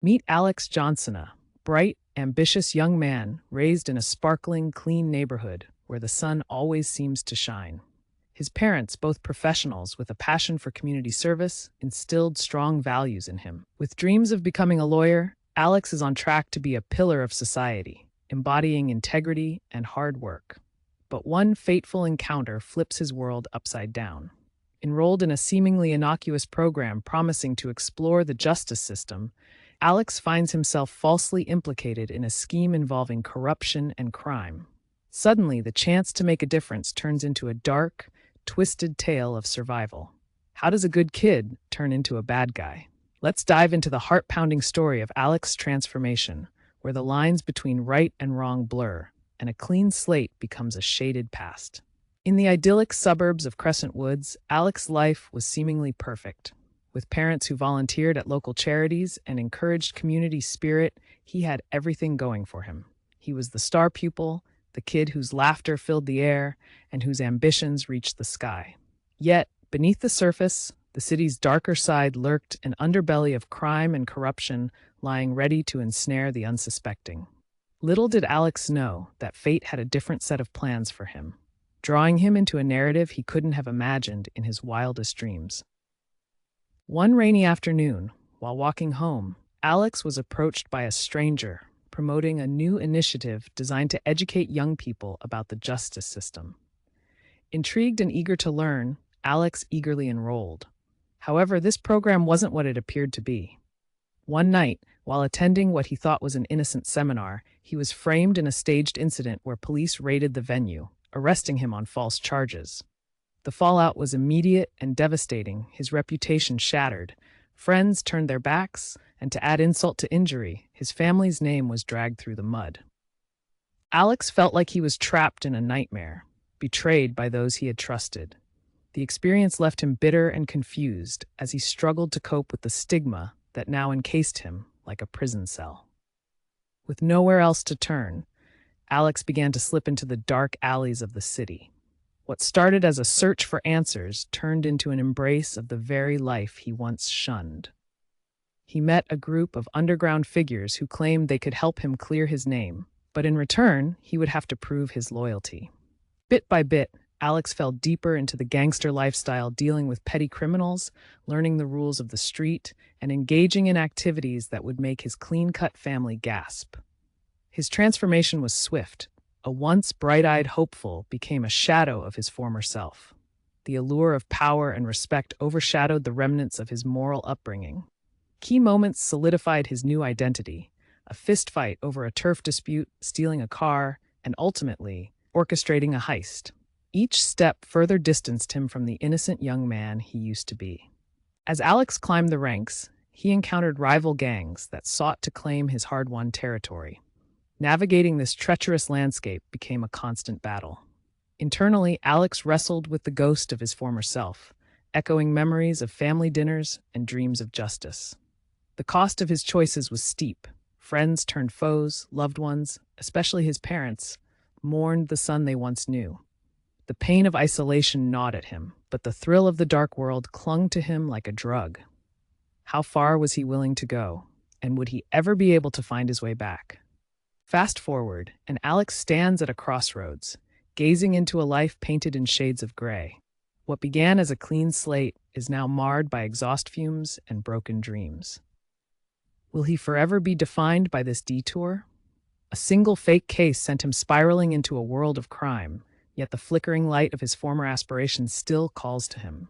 Meet Alex Johnson, a bright, ambitious young man raised in a sparkling, clean neighborhood where the sun always seems to shine. His parents, both professionals with a passion for community service, instilled strong values in him. With dreams of becoming a lawyer, Alex is on track to be a pillar of society, embodying integrity and hard work. But one fateful encounter flips his world upside down. Enrolled in a seemingly innocuous program promising to explore the justice system, Alex finds himself falsely implicated in a scheme involving corruption and crime. Suddenly, the chance to make a difference turns into a dark, twisted tale of survival. How does a good kid turn into a bad guy? Let's dive into the heart-pounding story of Alex's transformation, where the lines between right and wrong blur, and a clean slate becomes a shaded past. In the idyllic suburbs of Crescent Woods, Alex's life was seemingly perfect. With parents who volunteered at local charities and encouraged community spirit, he had everything going for him. He was the star pupil, the kid whose laughter filled the air and whose ambitions reached the sky. Yet, beneath the surface, the city's darker side lurked an underbelly of crime and corruption lying ready to ensnare the unsuspecting. Little did Alex know that fate had a different set of plans for him, drawing him into a narrative he couldn't have imagined in his wildest dreams. One rainy afternoon, while walking home, Alex was approached by a stranger promoting a new initiative designed to educate young people about the justice system. Intrigued and eager to learn, Alex eagerly enrolled. However, this program wasn't what it appeared to be. One night, while attending what he thought was an innocent seminar, he was framed in a staged incident where police raided the venue, arresting him on false charges. The fallout was immediate and devastating, his reputation shattered. Friends turned their backs, and to add insult to injury, his family's name was dragged through the mud. Alex felt like he was trapped in a nightmare, betrayed by those he had trusted. The experience left him bitter and confused as he struggled to cope with the stigma that now encased him like a prison cell. With nowhere else to turn, Alex began to slip into the dark alleys of the city. What started as a search for answers turned into an embrace of the very life he once shunned. He met a group of underground figures who claimed they could help him clear his name, but in return, he would have to prove his loyalty. Bit by bit, Alex fell deeper into the gangster lifestyle, dealing with petty criminals, learning the rules of the street, and engaging in activities that would make his clean-cut family gasp. His transformation was swift. A once bright-eyed hopeful became a shadow of his former self. The allure of power and respect overshadowed the remnants of his moral upbringing. Key moments solidified his new identity: a fistfight over a turf dispute, stealing a car, and ultimately, orchestrating a heist. Each step further distanced him from the innocent young man he used to be. As Alex climbed the ranks, he encountered rival gangs that sought to claim his hard-won territory. Navigating this treacherous landscape became a constant battle. Internally, Alex wrestled with the ghost of his former self, echoing memories of family dinners and dreams of justice. The cost of his choices was steep. Friends turned foes, loved ones, especially his parents, mourned the son they once knew. The pain of isolation gnawed at him, but the thrill of the dark world clung to him like a drug. How far was he willing to go, and would he ever be able to find his way back? Fast forward, and Alex stands at a crossroads, gazing into a life painted in shades of gray. What began as a clean slate is now marred by exhaust fumes and broken dreams. Will he forever be defined by this detour? A single fake case sent him spiraling into a world of crime, yet the flickering light of his former aspirations still calls to him.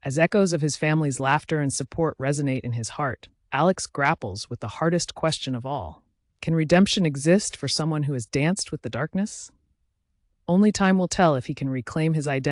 As echoes of his family's laughter and support resonate in his heart, Alex grapples with the hardest question of all. Can redemption exist for someone who has danced with the darkness? Only time will tell if he can reclaim his identity